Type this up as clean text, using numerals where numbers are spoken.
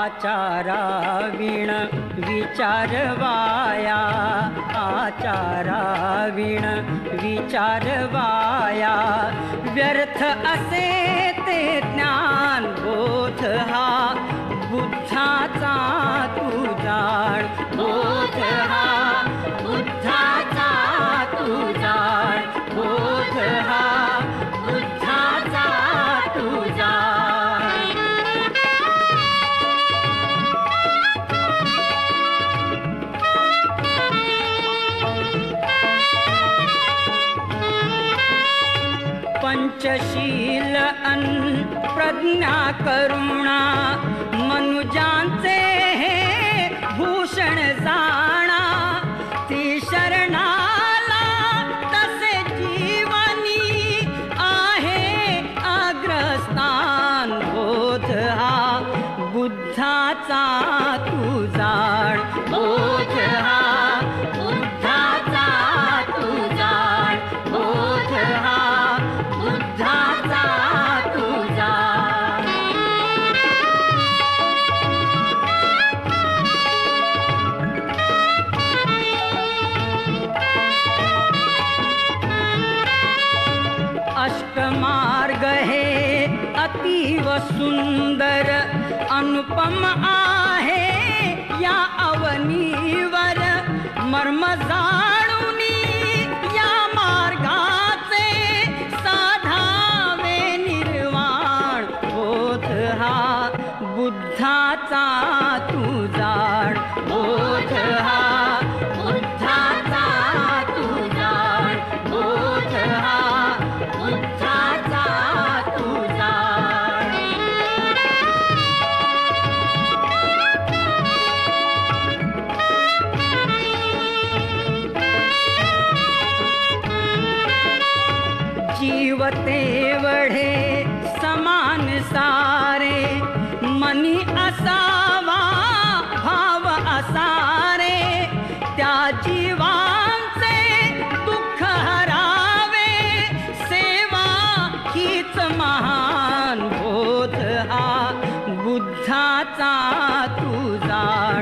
आचाराविण विचारवाया, आचाराविण विचारवाया, व्यर्थ असे ते ज्ञान बोध हा, बुद्धाचा तू जाण बोध हा, बुद्धाचा तू जाण बोध हा, बुद्धाचा तू जाण. पंचशील अन प्रज्ञा करुणा, मनुजांचे हे भूषण जाणा, ती शरणाला तसे जीवनी आहे अग्रस्थान बोध हा, बुद्धाचा तू जाण बोध हा, बुद्धाचा तू जाण बोध हा, बुद्धाचा तू जाण. अष्टमार्ग हे अतीव सुंदर अनुपम आहे या अवनीवर, मर्म जाणुनी या मार्गाचे साधावे निर्वाण बोध हा, बुद्धाचा तू जाण बोध हा, बुद्धाचा तू जाण बोध हा, बुद्धाचा तू जाण. जीव तेवढे समान सारे, मनी असावा भाव असारे, त्या जीवांचे दुःख हरावे, सेवा हीच महान बोध हा, बुद्धाचा तू जाण